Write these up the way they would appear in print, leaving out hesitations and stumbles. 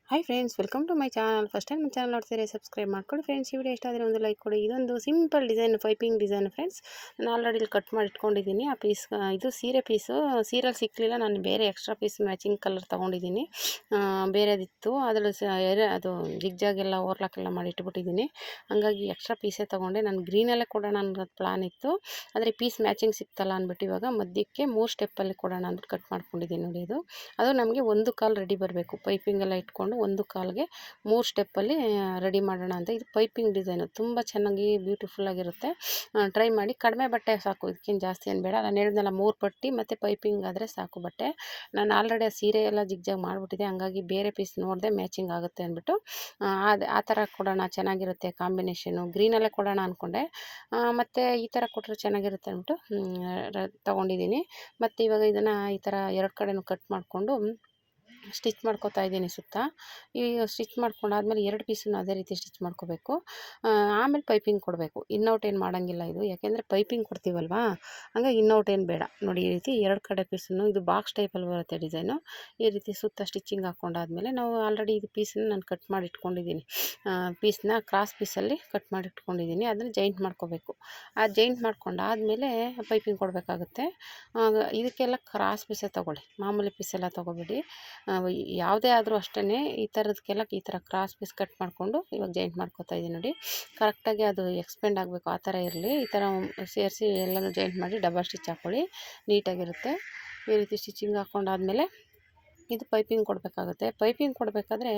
Hi friends, welcome to my channel. First time ನನ್ನ channel ನೋಡ್ತೀರಿ subscribe ಮಾಡ್ಕೊಳ್ಳಿ friends. ಈ ವಿಡಿಯೋ ಇಷ್ಟ ಆದರೆ ಒಂದು ಲೈಕ್ ಕೊಡಿ. ಇದೊಂದು simple design, piping design friends. ನಾನು ಆಲ್ರೆಡಿ ಇಲ್ಲಿ ಕಟ್ ಮಾಡಿ ಇಟ್ಕೊಂಡಿದ್ದೀನಿ. ಆ ಪೀಸ್ ಇದು ಸೀರೆ ಪೀಸು. ಸೀರೆಯಲ್ಲಿ ಸಿಕ್ಕಲಿಲ್ಲ, ನಾನು ಬೇರೆ ಎಕ್ಸ್ಟ್ರಾ ಪೀಸ್ ಮ್ಯಾಚಿಂಗ್ ಕಲರ್ ತೊಗೊಂಡಿದ್ದೀನಿ. ಬೇರೆದಿತ್ತು, ಅದರಲ್ಲಿ ಅದು ಜಿಗ್ಜಾಗ್ ಎಲ್ಲ ಓವರ್ಲಾಕ್ ಎಲ್ಲ ಮಾಡಿ ಇಟ್ಬಿಟ್ಟಿದ್ದೀನಿ. ಹಾಗಾಗಿ ಎಕ್ಸ್ಟ್ರಾ ಪೀಸೇ ತೊಗೊಂಡೆ. ನಾನು ಗ್ರೀನಲ್ಲೇ ಕೊಡೋಣ ಅನ್ನೋದು ಪ್ಲಾನ್ ಇತ್ತು, ಆದರೆ ಪೀಸ್ ಮ್ಯಾಚಿಂಗ್ ಸಿಕ್ತಲ್ಲ ಅಂದ್ಬಿಟ್ಟು ಇವಾಗ ಮಧ್ಯಕ್ಕೆ 3 ಸ್ಟೆಪ್ಪಲ್ಲಿ ಕೊಡೋಣ ಅಂದ್ಬಿಟ್ಟು ಕಟ್ ಮಾಡ್ಕೊಂಡಿದ್ದೀನಿ ನೋಡಿ. ಅದು ನಮಗೆ ಒಂದು ಕಾಲು ರೆಡಿ ಬರಬೇಕು. ಪೈಪಿಂಗ್ ಎಲ್ಲ ಇಟ್ಕೊಂಡು ಒಂದು ಕಾಲ್ಗೆ 3 ಸ್ಟೆಪ್ಪಲ್ಲಿ ರೆಡಿ ಮಾಡೋಣ ಅಂತ. ಇದು ಪೈಪಿಂಗ್ ಡಿಸೈನು ತುಂಬ ಚೆನ್ನಾಗಿ ಬ್ಯೂಟಿಫುಲ್ಲಾಗಿರುತ್ತೆ. ಟ್ರೈ ಮಾಡಿ. ಕಡಿಮೆ ಬಟ್ಟೆ ಸಾಕು, ಇದಕ್ಕೇನು ಜಾಸ್ತಿ ಏನು ಬೇಡ. ನಾನು ಹೇಳಿದ್ನಲ್ಲ 3 ಪಟ್ಟಿ ಮತ್ತು ಪೈಪಿಂಗ್ ಆದರೆ ಸಾಕು ಬಟ್ಟೆ. ನಾನು ಆಲ್ರೆಡಿ ಆ ಸೀರೆ ಎಲ್ಲ ಜಿಗ್ಜಾಗ್ ಮಾಡಿಬಿಟ್ಟಿದೆ, ಹಂಗಾಗಿ ಬೇರೆ ಪೀಸ್ ನೋಡಿದೆ ಮ್ಯಾಚಿಂಗ್ ಆಗುತ್ತೆ ಅಂದ್ಬಿಟ್ಟು ಆ ಥರ ಕೊಡೋಣ, ಚೆನ್ನಾಗಿರುತ್ತೆ ಕಾಂಬಿನೇಷನು. ಗ್ರೀನಲ್ಲೇ ಕೊಡೋಣ ಅಂದ್ಕೊಂಡೆ, ಮತ್ತು ಈ ಥರ ಕೊಟ್ಟರೆ ಚೆನ್ನಾಗಿರುತ್ತೆ ಅಂದ್ಬಿಟ್ಟು ತೊಗೊಂಡಿದ್ದೀನಿ. ಮತ್ತು ಇವಾಗ ಇದನ್ನು ಈ ಥರ 2 ಕಡೆನೂ ಕಟ್ ಮಾಡಿಕೊಂಡು ಸ್ಟಿಚ್ ಮಾಡ್ಕೊತಾ ಇದ್ದೀನಿ ಸುತ್ತ. ಈಗ ಸ್ಟಿಚ್ ಮಾಡ್ಕೊಂಡಾದ್ಮೇಲೆ 2 ಪೀಸನ್ನು ಅದೇ ರೀತಿ ಸ್ಟಿಚ್ ಮಾಡ್ಕೋಬೇಕು. ಆಮೇಲೆ ಪೈಪಿಂಗ್ ಕೊಡಬೇಕು. ಇನ್ನೌಟ್ ಏನು ಮಾಡೋಂಗಿಲ್ಲ ಇದು, ಯಾಕೆಂದರೆ ಪೈಪಿಂಗ್ ಕೊಡ್ತೀವಲ್ವಾ, ಹಂಗಾಗಿ ಇನ್ನೌಟ್ ಏನು ಬೇಡ. ನೋಡಿ ಈ ರೀತಿ 2 ಕಡೆ ಪೀಸನ್ನು, ಇದು ಬಾಕ್ಸ್ ಟೈಪಲ್ಲಿ ಬರುತ್ತೆ ಡಿಸೈನು. ಈ ರೀತಿ ಸುತ್ತ ಸ್ಟಿಚಿಂಗ್ ಹಾಕ್ಕೊಂಡಾದ್ಮೇಲೆ ನಾವು ಆಲ್ರೆಡಿ ಇದು ಪೀಸನ್ನು ನಾನು ಕಟ್ ಮಾಡಿ ಇಟ್ಕೊಂಡಿದ್ದೀನಿ. ಪೀಸ್ನ ಕ್ರಾಸ್ ಪೀಸಲ್ಲಿ ಕಟ್ ಮಾಡಿ ಇಟ್ಕೊಂಡಿದ್ದೀನಿ, ಅದನ್ನು ಜಾಯಿಂಟ್ ಮಾಡ್ಕೋಬೇಕು. ಆ ಜಾಯಿಂಟ್ ಮಾಡ್ಕೊಂಡಾದ್ಮೇಲೆ ಪೈಪಿಂಗ್ ಕೊಡಬೇಕಾಗುತ್ತೆ. ಇದಕ್ಕೆಲ್ಲ ಕ್ರಾಸ್ ಪೀಸೇ ತೊಗೊಳ್ಳಿ, ಮಾಮೂಲಿ ಪೀಸೆಲ್ಲ ತೊಗೊಬೇಡಿ. ಯಾವುದೇ ಆದರೂ ಅಷ್ಟೇ, ಈ ಥರದಕ್ಕೆಲ್ಲ ಈ ಥರ ಕ್ರಾಸ್ ಪೀಸ್ ಕಟ್ ಮಾಡಿಕೊಂಡು ಇವಾಗ ಜಾಯಿಂಟ್ ಮಾಡ್ಕೊತಾ ಇದ್ದೀನಿ ನೋಡಿ. ಕರೆಕ್ಟಾಗಿ ಅದು ಎಕ್ಸ್ಪೆಂಡ್ ಆಗಬೇಕು, ಆ ಥರ ಇರಲಿ. ಈ ಥರ ಸೇರಿಸಿ ಎಲ್ಲನೂ ಜಾಯಿಂಟ್ ಮಾಡಿ ಡಬಲ್ ಸ್ಟಿಚ್ ಹಾಕ್ಕೊಳ್ಳಿ, ನೀಟಾಗಿರುತ್ತೆ. ಈ ರೀತಿ ಸ್ಟಿಚಿಂಗ್ ಹಾಕ್ಕೊಂಡಾದ್ಮೇಲೆ ಇದು ಪೈಪಿಂಗ್ ಕೊಡಬೇಕಾಗುತ್ತೆ. ಪೈಪಿಂಗ್ ಕೊಡಬೇಕಾದ್ರೆ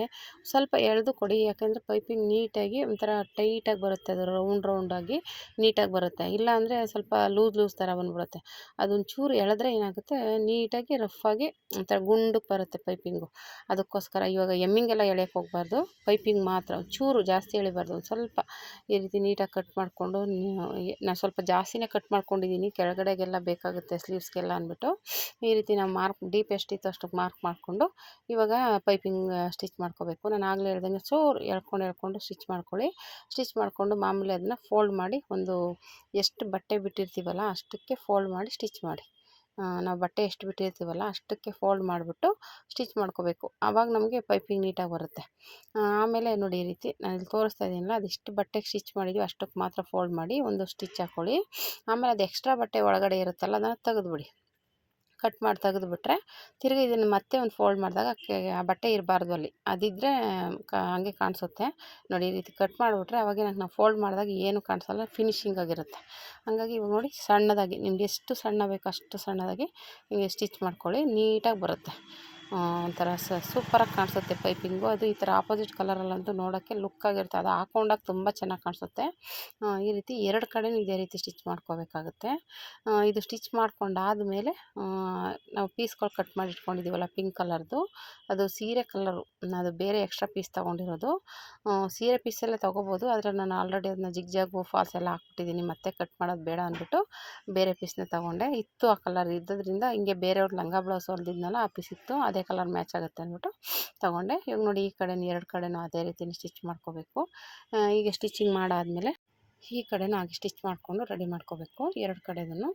ಸ್ವಲ್ಪ ಎಳೆದು ಕೊಡಿ, ಯಾಕೆಂದರೆ ಪೈಪಿಂಗ್ ನೀಟಾಗಿ ಒಂಥರ ಟೈಟಾಗಿ ಬರುತ್ತೆ, ಅದು ರೌಂಡಾಗಿ ನೀಟಾಗಿ ಬರುತ್ತೆ. ಇಲ್ಲ ಸ್ವಲ್ಪ ಲೂಸ್ ಥರ ಬಂದ್ಬಿಡುತ್ತೆ. ಅದೊಂಚೂರು ಎಳೆದ್ರೆ ಏನಾಗುತ್ತೆ, ನೀಟಾಗಿ ರಫಾಗಿ ಒಂಥರ ಗುಂಡಕ್ಕೆ ಬರುತ್ತೆ ಪೈಪಿಂಗು. ಅದಕ್ಕೋಸ್ಕರ ಇವಾಗ ಎಮ್ಮಿಂಗೆಲ್ಲ ಎಳೆಯೋಕ್ಕೆ ಹೋಗಬಾರ್ದು, ಪೈಪಿಂಗ್ ಮಾತ್ರ ಒಂಚೂರು ಜಾಸ್ತಿ ಎಳಿಬಾರ್ದು. ಒಂದು ಸ್ವಲ್ಪ ಈ ರೀತಿ ನೀಟಾಗಿ ಕಟ್ ಮಾಡಿಕೊಂಡು, ನಾನು ಸ್ವಲ್ಪ ಜಾಸ್ತಿನೇ ಕಟ್ ಮಾಡ್ಕೊಂಡಿದ್ದೀನಿ, ಕೆಳಗಡೆಗೆಲ್ಲ ಬೇಕಾಗುತ್ತೆ ಸ್ಲೀವ್ಸ್ಗೆಲ್ಲ ಅಂದ್ಬಿಟ್ಟು. ಈ ರೀತಿ ನಾವು ಮಾರ್ಕ್ ಡೀಪ್ ಎಷ್ಟಿತ್ತು ಅಷ್ಟಕ್ಕೆ ಮಾರ್ಕ್ ಮಾಡಿಕೊಂಡು ಇವಾಗ ಪೈಪಿಂಗ್ ಸ್ಟಿಚ್ ಮಾಡ್ಕೋಬೇಕು. ನಾನು ಆಗಲೇ ಹೇಳ್ದಂಗೆ ಚೂರು ಎಳ್ಕೊಂಡು ಸ್ಟಿಚ್ ಮಾಡ್ಕೊಳ್ಳಿ. ಸ್ಟಿಚ್ ಮಾಡಿಕೊಂಡು ಮಾಮೂಲಿ ಅದನ್ನು ಫೋಲ್ಡ್ ಮಾಡಿ, ಎಷ್ಟು ಬಟ್ಟೆ ಬಿಟ್ಟಿರ್ತೀವಲ್ಲ ಅಷ್ಟಕ್ಕೆ ಫೋಲ್ಡ್ ಮಾಡಿ ಸ್ಟಿಚ್ ಮಾಡಿ. ನಾವು ಬಟ್ಟೆ ಎಷ್ಟು ಬಿಟ್ಟಿರ್ತೀವಲ್ಲ ಅಷ್ಟಕ್ಕೆ ಫೋಲ್ಡ್ ಮಾಡಿಬಿಟ್ಟು ಸ್ಟಿಚ್ ಮಾಡ್ಕೋಬೇಕು. ಆವಾಗ ನಮಗೆ ಪೈಪಿಂಗ್ ನೀಟಾಗಿ ಬರುತ್ತೆ. ಆಮೇಲೆ ನೋಡಿ, ಈ ರೀತಿ ನಾನು ಇಲ್ಲಿ ತೋರಿಸ್ತಾ ಇದ್ದೀನಲ್ಲ, ಅದೆಷ್ಟು ಬಟ್ಟೆಗೆ ಸ್ಟಿಚ್ ಮಾಡಿದ್ವಿ ಅಷ್ಟಕ್ಕೆ ಮಾತ್ರ ಫೋಲ್ಡ್ ಮಾಡಿ ಒಂದು ಸ್ಟಿಚ್ ಹಾಕ್ಕೊಳ್ಳಿ. ಆಮೇಲೆ ಅದು ಎಕ್ಸ್ಟ್ರಾ ಬಟ್ಟೆ ಒಳಗಡೆ ಇರುತ್ತಲ್ಲ, ಅದನ್ನು ತೆಗೆದುಬಿಡಿ. ಕಟ್ ಮಾಡಿ ತೆಗೆದುಬಿಟ್ರೆ ತಿರುಗಿ ಇದನ್ನು ಮತ್ತೆ ಒಂದು ಫೋಲ್ಡ್ ಮಾಡಿದಾಗ ಆ ಬಟ್ಟೆ ಇರಬಾರ್ದು ಅಲ್ಲಿ, ಅದಿದ್ದರೆ ಹಂಗೆ ಕಾಣಿಸುತ್ತೆ ನೋಡಿ. ಈ ರೀತಿ ಕಟ್ ಮಾಡಿಬಿಟ್ರೆ ಅವಾಗ ನಾವು ಫೋಲ್ಡ್ ಮಾಡಿದಾಗ ಏನು ಕಾಣಿಸಲ್ಲ, ಫಿನಿಶಿಂಗ್ ಆಗಿರುತ್ತೆ. ಹಾಗಾಗಿ ಇವಾಗ ನೋಡಿ, ಸಣ್ಣದಾಗಿ ನಿಮ್ಗೆ ಎಷ್ಟು ಸಣ್ಣ ಬೇಕೋ ಅಷ್ಟು ಸಣ್ಣದಾಗಿ ಹಿಂಗೆ ಸ್ಟಿಚ್ ಮಾಡ್ಕೊಳ್ಳಿ, ನೀಟಾಗಿ ಬರುತ್ತೆ. ಒಂಥರ ಸೂಪರಾಗಿ ಕಾಣಿಸುತ್ತೆ ಪೈಪಿಂಗು. ಅದು ಈ ಥರ ಆಪೋಸಿಟ್ ಕಲರಲ್ಲಂತೂ ನೋಡೋಕ್ಕೆ ಲುಕ್ಕಾಗಿರುತ್ತೆ, ಅದು ಹಾಕ್ಕೊಂಡಾಗ ತುಂಬ ಚೆನ್ನಾಗಿ ಕಾಣಿಸುತ್ತೆ. ಈ ರೀತಿ 2 ಕಡೆನೂ ಇದೇ ರೀತಿ ಸ್ಟಿಚ್ ಮಾಡ್ಕೋಬೇಕಾಗುತ್ತೆ. ಇದು ಸ್ಟಿಚ್ ಮಾಡ್ಕೊಂಡಾದಮೇಲೆ ನಾವು ಪೀಸ್ಗಳು ಕಟ್ ಮಾಡಿ ಇಟ್ಕೊಂಡಿದ್ದೀವಲ್ಲ ಪಿಂಕ್ ಕಲರ್ದು, ಅದು ಸೀರೆ ಕಲರು, ಅದು ಬೇರೆ ಎಕ್ಸ್ಟ್ರಾ ಪೀಸ್ ತೊಗೊಂಡಿರೋದು. ಸೀರೆ ಪೀಸೆಲ್ಲ ತೊಗೋಬೋದು, ಆದರೆ ನಾನು ಆಲ್ರೆಡಿ ಅದನ್ನ ಜಿಗ್ಜಾಗು ಫಾಲ್ಸ್ ಎಲ್ಲ ಹಾಕ್ಬಿಟ್ಟಿದ್ದೀನಿ, ಮತ್ತೆ ಕಟ್ ಮಾಡೋದು ಬೇಡ ಅಂದ್ಬಿಟ್ಟು ಬೇರೆ ಪೀಸ್ನ ತೊಗೊಂಡೆ. ಇತ್ತು ಆ ಕಲರ್ ಇದ್ದದ್ರಿಂದ, ಹಿಂಗೆ ಬೇರೆಯವ್ರ ಲಂಗ ಬ್ಲೌಸ್ ಹೊಲ್ದಿದ್ನಲ್ಲ ಆ ಪೀಸ್ ಇತ್ತು, ಅದೇ ಕಲರ್ ಮ್ಯಾಚ್ ಆಗುತ್ತೆ ಅಂದ್ಬಿಟ್ಟು ತೊಗೊಂಡೆ. ಇವಾಗ ನೋಡಿ, ಈ ಕಡೆ 2 ಕಡೆನೂ ಅದೇ ರೀತಿ ಸ್ಟಿಚ್ ಮಾಡ್ಕೋಬೇಕು. ಈಗ ಸ್ಟಿಚಿಂಗ್ ಮಾಡಾದಮೇಲೆ ಈ ಕಡೆನೂ ಹಾಗೆ ಸ್ಟಿಚ್ ಮಾಡಿಕೊಂಡು ರೆಡಿ ಮಾಡ್ಕೋಬೇಕು 2 ಕಡೆದೂ.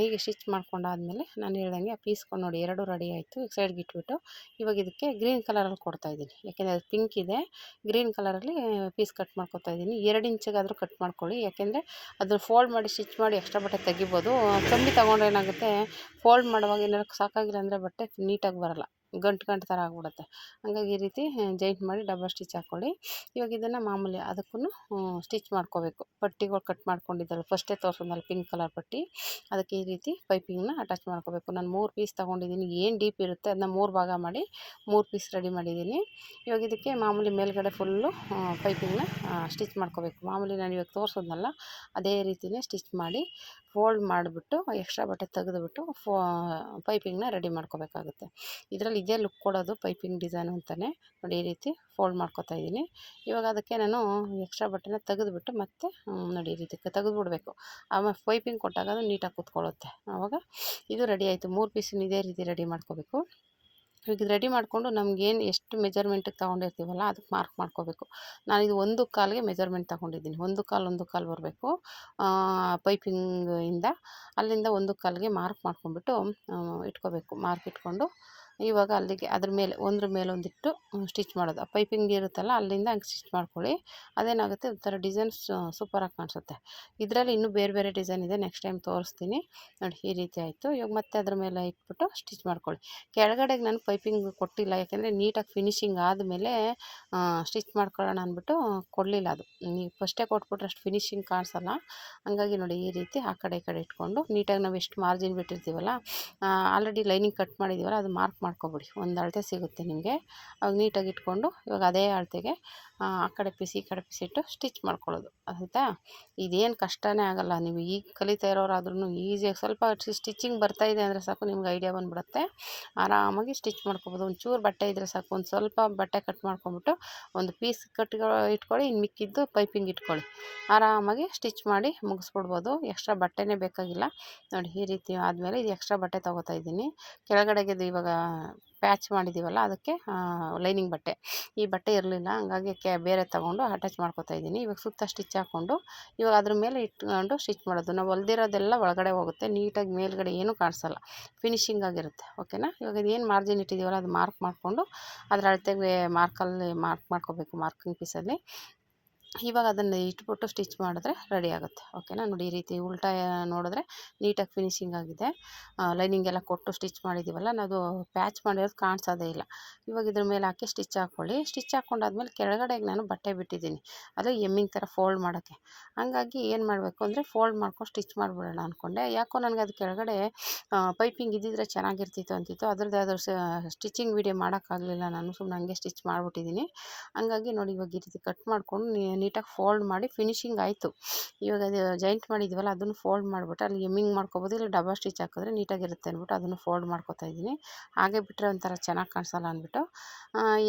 ಹೀಗೆ ಸ್ಟಿಚ್ ಮಾಡ್ಕೊಂಡಾದ್ಮೇಲೆ ನಾನು ಹೇಳ್ದಂಗೆ ಆ ಪೀಸ್ಗಳು ನೋಡಿ 2 ರೆಡಿ ಆಯಿತು. ಈಗ ಸೈಡ್ಗೆ ಇಟ್ಬಿಟ್ಟು ಇವಾಗ ಇದಕ್ಕೆ ಗ್ರೀನ್ ಕಲರಲ್ಲಿ ಕೊಡ್ತಾಯಿದ್ದೀನಿ, ಯಾಕೆಂದರೆ ಅದು ಪಿಂಕ್ ಇದೆ. ಗ್ರೀನ್ ಕಲರಲ್ಲಿ ಪೀಸ್ ಕಟ್ ಮಾಡ್ಕೊತಾ ಇದ್ದೀನಿ. 2 ಇಂಚಿಗಾದರೂ ಕಟ್ ಮಾಡ್ಕೊಳ್ಳಿ, ಯಾಕೆಂದರೆ ಅದನ್ನು ಫೋಲ್ಡ್ ಮಾಡಿ ಸ್ಟಿಚ್ ಮಾಡಿ ಎಕ್ಸ್ಟ್ರಾ ಬಟ್ಟೆ ತೆಗಿಬೋದು. ಕಮ್ಮಿ ತೊಗೊಂಡ್ರೆ ಏನಾಗುತ್ತೆ, ಫೋಲ್ಡ್ ಮಾಡುವಾಗ ಏನಾದ್ರು ಸಾಕಾಗಿಲ್ಲ ಅಂದರೆ ಬಟ್ಟೆ ನೀಟಾಗಿ ಬರೋಲ್ಲ, ಗಂಟು ಥರ ಆಗಿಬಿಡುತ್ತೆ. ಹಾಗಾಗಿ ಈ ರೀತಿ ಜಾಯಿಂಟ್ ಮಾಡಿ ಡಬಲ್ ಸ್ಟಿಚ್ ಹಾಕ್ಕೊಳ್ಳಿ. ಇವಾಗ ಇದನ್ನು ಮಾಮೂಲಿ ಅದಕ್ಕೂ ಸ್ಟಿಚ್ ಮಾಡ್ಕೋಬೇಕು. ಪಟ್ಟಿಗಳು ಕಟ್ ಮಾಡ್ಕೊಂಡಿದ್ದಾರೆ, ಫಸ್ಟೇ ತೋರಿಸೋದ್ನಲ್ಲ ಪಿಂಕ್ ಕಲರ್ ಪಟ್ಟಿ, ಅದಕ್ಕೆ ಈ ರೀತಿ ಪೈಪಿಂಗ್ನ ಅಟ್ಯಾಚ್ ಮಾಡ್ಕೋಬೇಕು. ನಾನು 3 ಪೀಸ್ ತೊಗೊಂಡಿದ್ದೀನಿ, ಏನು ಡೀಪ್ ಇರುತ್ತೆ ಅದನ್ನ 3 ಭಾಗ ಮಾಡಿ 3 ಪೀಸ್ ರೆಡಿ ಮಾಡಿದ್ದೀನಿ. ಇವಾಗ ಇದಕ್ಕೆ ಮಾಮೂಲಿ ಮೇಲ್ಗಡೆ ಫುಲ್ಲು ಪೈಪಿಂಗ್ನ ಸ್ಟಿಚ್ ಮಾಡ್ಕೋಬೇಕು. ಮಾಮೂಲಿ ನಾನು ಇವಾಗ ತೋರಿಸೋದ್ನಲ್ಲ ಅದೇ ರೀತಿಯೇ ಸ್ಟಿಚ್ ಮಾಡಿ ಫೋಲ್ಡ್ ಮಾಡಿಬಿಟ್ಟು ಎಕ್ಸ್ಟ್ರಾ ಬಟ್ಟೆ ತೆಗೆದುಬಿಟ್ಟು ಪೈಪಿಂಗ್ನ ರೆಡಿ ಮಾಡ್ಕೋಬೇಕಾಗುತ್ತೆ. ಇದರಲ್ಲಿ ಇದೇ ಲುಕ್ ಕೊಡೋದು ಪೈಪಿಂಗ್ ಡಿಸೈನು ಅಂತಲೇ. ನೋಡಿ, ಈ ರೀತಿ ಫೋಲ್ಡ್ ಮಾಡ್ಕೊತಾ ಇದ್ದೀನಿ. ಇವಾಗ ಅದಕ್ಕೆ ನಾನು ಎಕ್ಸ್ಟ್ರಾ ಬಟ್ಟೆನ ತೆಗೆದುಬಿಟ್ಟು ಮತ್ತೆ ನೋಡಿ ಈ ರೀತಿ ತೆಗೆದುಬಿಡ್ಬೇಕು. ಆಮೇಲೆ ಪೈಪಿಂಗ್ ಕೊಟ್ಟಾಗ ಅದು ನೀಟಾಗಿ ಕೂತ್ಕೊಳ್ಳುತ್ತೆ. ಆವಾಗ ಇದು ರೆಡಿ ಆಯಿತು. 3 ಪೀಸನ್ನು ಇದೇ ರೀತಿ ರೆಡಿ ಮಾಡ್ಕೋಬೇಕು. ಈಗ ಇದು ರೆಡಿ ಮಾಡಿಕೊಂಡು ನಮಗೇನು ಎಷ್ಟು ಮೆಜರ್ಮೆಂಟಿಗೆ ತೊಗೊಂಡಿರ್ತೀವಲ್ಲ ಅದಕ್ಕೆ ಮಾರ್ಕ್ ಮಾಡ್ಕೋಬೇಕು. ನಾನಿದು 1 ಕಾಲಿಗೆ ಮೆಜರ್ಮೆಂಟ್ ತೊಗೊಂಡಿದ್ದೀನಿ. 1 ಕಾಲು ಬರಬೇಕು ಪೈಪಿಂಗಿಂದ. ಅಲ್ಲಿಂದ 1 ಕಾಲಿಗೆ ಮಾರ್ಕ್ ಮಾಡ್ಕೊಂಡ್ಬಿಟ್ಟು ಇಟ್ಕೋಬೇಕು. ಮಾರ್ಕ್ ಇಟ್ಕೊಂಡು ಇವಾಗ ಅಲ್ಲಿಗೆ ಅದ್ರ ಮೇಲೆ ಒಂದ್ರ ಮೇಲೆ ಒಂದಿಟ್ಟು ಸ್ಟಿಚ್ ಮಾಡೋದು. ಆ ಪೈಪಿಂಗ್ ಇರುತ್ತಲ್ಲ ಅಲ್ಲಿಂದ ಹಂಗೆ ಸ್ಟಿಚ್ ಮಾಡ್ಕೊಳ್ಳಿ. ಅದೇನಾಗುತ್ತೆ ಒಂಥರ ಡಿಸೈನ್ಸ್ ಸೂಪರಾಗಿ ಕಾಣಿಸುತ್ತೆ. ಇದರಲ್ಲಿ ಇನ್ನೂ ಬೇರೆ ಬೇರೆ ಡಿಸೈನ್ ಇದೆ, ನೆಕ್ಸ್ಟ್ ಟೈಮ್ ತೋರಿಸ್ತೀನಿ ನೋಡಿ. ಈ ರೀತಿ ಆಯಿತು. ಇವಾಗ ಮತ್ತೆ ಅದ್ರ ಮೇಲೆ ಇಟ್ಬಿಟ್ಟು ಸ್ಟಿಚ್ ಮಾಡ್ಕೊಳ್ಳಿ. ಕೆಳಗಡೆಗೆ ನಾನು ಪೈಪಿಂಗ್ ಕೊಟ್ಟಿಲ್ಲ, ಯಾಕೆಂದರೆ ನೀಟಾಗಿ ಫಿನಿಶಿಂಗ್ ಆದಮೇಲೆ ಸ್ಟಿಚ್ ಮಾಡ್ಕೊಳ್ಳೋಣ ಅಂದ್ಬಿಟ್ಟು ಕೊಡಲಿಲ್ಲ. ಅದು ನೀವು ಫಸ್ಟೇ ಕೊಟ್ಬಿಟ್ರೆ ಅಷ್ಟು ಫಿನಿಶಿಂಗ್ ಕಾಣಿಸಲ್ಲ. ಹಂಗಾಗಿ ನೋಡಿ ಈ ರೀತಿ ಆ ಕಡೆ ಈ ಕಡೆ ಇಟ್ಕೊಂಡು ನೀಟಾಗಿ ನಾವು ಎಷ್ಟು ಮಾರ್ಜಿನ್ ಬಿಟ್ಟಿರ್ತೀವಲ್ಲ, ಆಲ್ರೆಡಿ ಲೈನಿಂಗ್ ಕಟ್ ಮಾಡಿದ್ದೀವಲ್ಲ, ಅದು ಮಾರ್ಕ್ ಮಾಡ್ಕೊಬಿಡಿ. ಒಂದು ಅಳತೆ ಸಿಗುತ್ತೆ ನಿಮಗೆ. ಅವಾಗ ನೀಟಾಗಿ ಇಟ್ಕೊಂಡು ಇವಾಗ ಅದೇ ಅಳತೆಗೆ ಆ ಕಡೆ ಪೀಸ್ ಈ ಕಡೆ ಪೀಸ್ ಇಟ್ಟು ಸ್ಟಿಚ್ ಮಾಡ್ಕೊಳ್ಳೋದು. ಆಯಿತಾ? ಇದೇನು ಕಷ್ಟನೇ ಆಗಲ್ಲ. ನೀವು ಈಗ ಕಲಿತಾ ಇರೋರಾದ್ರೂ ಈಸಿಯಾಗಿ ಸ್ವಲ್ಪ ಸ್ಟಿಚಿಂಗ್ ಬರ್ತಾಯಿದೆ ಅಂದರೆ ಸಾಕು, ನಿಮ್ಗೆ ಐಡಿಯಾ ಬಂದುಬಿಡುತ್ತೆ. ಆರಾಮಾಗಿ ಸ್ಟಿಚ್ ಮಾಡ್ಕೊಬೋದು. ಒಂಚೂರು ಬಟ್ಟೆ ಇದ್ದರೆ ಸಾಕು, ಒಂದು ಸ್ವಲ್ಪ ಬಟ್ಟೆ ಕಟ್ ಮಾಡ್ಕೊಂಬಿಟ್ಟು ಒಂದು ಪೀಸ್ ಇಟ್ಕೊಳ್ಳಿ, ಇನ್ನು ಮಿಕ್ಕಿದ್ದು ಪೈಪಿಂಗ್ ಇಟ್ಕೊಳ್ಳಿ. ಆರಾಮಾಗಿ ಸ್ಟಿಚ್ ಮಾಡಿ ಮುಗಿಸ್ಬಿಡ್ಬೋದು. ಎಕ್ಸ್ಟ್ರಾ ಬಟ್ಟೆನೇ ಬೇಕಾಗಿಲ್ಲ ನೋಡಿ. ಈ ರೀತಿ ಆದಮೇಲೆ ಇದು ಎಕ್ಸ್ಟ್ರಾ ಬಟ್ಟೆ ತೊಗೋತಾ ಇದ್ದೀನಿ. ಕೆಳಗಡೆಗೆ ಇವಾಗ ಪ್ಯಾಚ್ ಮಾಡಿದ್ದೀವಲ್ಲ, ಅದಕ್ಕೆ ಲೈನಿಂಗ್ ಬಟ್ಟೆ, ಈ ಬಟ್ಟೆ ಇರಲಿಲ್ಲ, ಹಂಗಾಗಿ ಬೇರೆ ತೊಗೊಂಡು ಅಟ್ಯಾಚ್ ಮಾಡ್ಕೊತಾ ಇದ್ದೀನಿ. ಇವಾಗ ಸುತ್ತ ಸ್ಟಿಚ್ ಹಾಕ್ಕೊಂಡು ಇವಾಗ ಅದ್ರ ಮೇಲೆ ಇಟ್ಕೊಂಡು ಸ್ಟಿಚ್ ಮಾಡೋದು. ನಾವು ಹೊಲ್ದಿರೋದೆಲ್ಲ ಒಳಗಡೆ ಹೋಗುತ್ತೆ, ನೀಟಾಗಿ ಮೇಲ್ಗಡೆ ಏನೂ ಕಾಣಿಸಲ್ಲ, ಫಿನಿಶಿಂಗ್ ಆಗಿರುತ್ತೆ. ಓಕೆನಾ? ಇವಾಗ ಇದೇನು ಮಾರ್ಜಿನ್ ಇಟ್ಟಿದ್ದೀವಲ್ಲ ಅದು ಮಾರ್ಕ್ ಮಾಡಿಕೊಂಡು ಅದರ ಅಳತೆಗೆ ಮಾರ್ಕಲ್ಲಿ ಮಾರ್ಕ್ ಮಾಡ್ಕೋಬೇಕು, ಮಾರ್ಕಿಂಗ್ ಪೀಸಲ್ಲಿ. ಇವಾಗ ಅದನ್ನು ಇಟ್ಬಿಟ್ಟು ಸ್ಟಿಚ್ ಮಾಡಿದ್ರೆ ರೆಡಿ ಆಗುತ್ತೆ. ಓಕೆನಾ? ನೋಡಿ ಈ ರೀತಿ ಉಲ್ಟಾ ನೋಡಿದ್ರೆ ನೀಟಾಗಿ ಫಿನಿಶಿಂಗ್ ಆಗಿದೆ. ಲೈನಿಂಗ್ ಎಲ್ಲ ಕೊಟ್ಟು ಸ್ಟಿಚ್ ಮಾಡಿದ್ದೀವಲ್ಲ, ನಾವು ಪ್ಯಾಚ್ ಮಾಡಿರೋದು ಕಾಣಿಸೋದೇ ಇಲ್ಲ. ಇವಾಗ ಇದ್ರ ಮೇಲೆ ಹಾಕಿ ಸ್ಟಿಚ್ ಹಾಕ್ಕೊಳ್ಳಿ. ಸ್ಟಿಚ್ ಹಾಕ್ಕೊಂಡಾದ್ಮೇಲೆ ಕೆಳಗಡೆಗೆ ನಾನು ಬಟ್ಟೆ ಬಿಟ್ಟಿದ್ದೀನಿ, ಅದು ಎಮ್ಮಿಂಗ್ ಥರ ಫೋಲ್ಡ್ ಮಾಡೋಕ್ಕೆ. ಹಂಗಾಗಿ ಏನು ಮಾಡಬೇಕು ಅಂದರೆ ಫೋಲ್ಡ್ ಮಾಡ್ಕೊಂಡು ಸ್ಟಿಚ್ ಮಾಡಿಬಿಡೋಣ ಅಂದ್ಕೊಂಡೆ. ಯಾಕೋ ನನಗೆ ಅದು ಕೆಳಗಡೆ ಪೈಪಿಂಗ್ ಇದ್ದಿದ್ರೆ ಚೆನ್ನಾಗಿರ್ತಿತ್ತು ಅಂತಿತ್ತು. ಅದ್ರದ್ದು ಯಾವ್ದಾದ್ರು ಸ್ಟಿಚಿಂಗ್ ವೀಡಿಯೋ ಮಾಡೋಕ್ಕಾಗಲಿಲ್ಲ, ನಾನು ಸುಮ್ಮನೆ ಹಂಗೆ ಸ್ಟಿಚ್ ಮಾಡಿಬಿಟ್ಟಿದ್ದೀನಿ. ಹಂಗಾಗಿ ನೋಡಿ ಇವಾಗ ಈ ರೀತಿ ಕಟ್ ಮಾಡ್ಕೊಂಡು ನೀಟಾಗಿ ಫೋಲ್ಡ್ ಮಾಡಿ ಫಿನಿಶಿಂಗ್ ಆಯಿತು. ಇವಾಗ ಅದು ಜಾಯಿಂಟ್ ಮಾಡಿದ್ದೀವಲ್ಲ ಅದನ್ನು ಫೋಲ್ಡ್ ಮಾಡಿಬಿಟ್ಟು ಅಲ್ಲಿ ಎಮ್ಮಿಂಗ್ ಮಾಡ್ಕೊಬೋದು, ಇಲ್ಲ ಡಬಲ್ ಸ್ಟಿಚ್ ಹಾಕಿದ್ರೆ ನೀಟಾಗಿರುತ್ತೆ ಅಂದ್ಬಿಟ್ಟು ಅದನ್ನು ಫೋಲ್ಡ್ ಮಾಡ್ಕೊತಾ ಇದ್ದೀನಿ. ಹಾಗೆ ಬಿಟ್ಟರೆ ಒಂಥರ ಚೆನ್ನಾಗಿ ಕಾಣಿಸಲ್ಲ ಅಂದ್ಬಿಟ್ಟು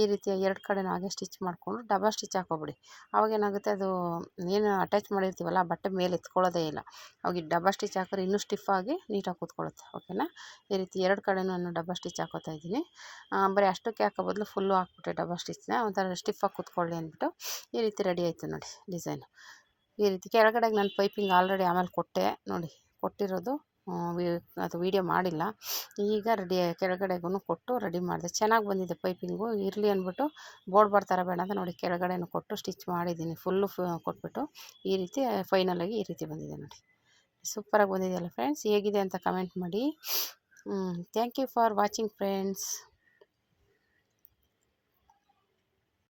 ಈ ರೀತಿ ಎರಡು ಕಡೆನೂ ಹಾಗೆ ಸ್ಟಿಚ್ ಮಾಡಿಕೊಂಡು ಡಬಲ್ ಸ್ಟಿಚ್ ಹಾಕ್ಕೊಬಿಡಿ. ಅವಾಗೇನಾಗುತ್ತೆ, ಅದು ಏನು ಅಟ್ಯಾಚ್ ಮಾಡಿರ್ತೀವಲ್ಲ ಆ ಬಟ್ಟೆ ಮೇಲೆ ಎತ್ಕೊಳ್ಳೋದೇ ಇಲ್ಲ. ಅವಾಗ ಈ ಡಬಲ್ ಸ್ಟಿಚ್ ಹಾಕಿದ್ರೆ ಇನ್ನೂ ಸ್ಟಿಫಾಗಿ ನೀಟಾಗಿ ಕೂತ್ಕೊಳ್ಳುತ್ತೆ. ಓಕೆನಾ? ಈ ರೀತಿ ಎರಡು ಕಡೆನೂ ನಾನು ಡಬಲ್ ಸ್ಟಿಚ್ ಹಾಕೋತಾ ಇದ್ದೀನಿ. ಬರೀ ಅಷ್ಟಕ್ಕೆ ಹಾಕೋ ಬದಲು ಫುಲ್ಲು ಹಾಕ್ಬಿಟ್ಟೆ ಡಬಲ್ ಸ್ಟಿಚ್ನ, ಒಂಥರ ಸ್ಟಿಫಾಗಿ ಕೂತ್ಕೊಳ್ಳಿ ಅಂದ್ಬಿಟ್ಟು. ಈ ರೀತಿ ರೆಡಿ ಆಯಿತು ನೋಡಿ ಡಿಸೈನು. ಈ ರೀತಿ ಕೆಳಗಡೆಗೆ ನಾನು ಪೈಪಿಂಗ್ ಆಲ್ರೆಡಿ ಆಮೇಲೆ ಕೊಟ್ಟೆ ನೋಡಿ, ಕೊಟ್ಟಿರೋದು ಅದು ವೀಡಿಯೋ ಮಾಡಿಲ್ಲ. ಈಗ ಕೆಳಗಡೆಗೂ ಕೊಟ್ಟು ರೆಡಿ ಮಾಡಿದೆ. ಚೆನ್ನಾಗಿ ಬಂದಿದೆ ಪೈಪಿಂಗು. ಇರಲಿ ಅಂದ್ಬಿಟ್ಟು ಬೋರ್ಡ್ ಬರ್ತಾರೆ ಬೇಡ ಅಂತ ನೋಡಿ ಕೆಳಗಡೆನೂ ಕೊಟ್ಟು ಸ್ಟಿಚ್ ಮಾಡಿದ್ದೀನಿ. ಫುಲ್ಲು ಕೊಟ್ಬಿಟ್ಟು ಈ ರೀತಿ ಫೈನಲಾಗಿ ಈ ರೀತಿ ಬಂದಿದೆ ನೋಡಿ. ಸೂಪರಾಗಿ ಬಂದಿದೆಯಲ್ಲ ಫ್ರೆಂಡ್ಸ್? ಹೇಗಿದೆ ಅಂತ ಕಮೆಂಟ್ ಮಾಡಿ. Thank you for watching friends.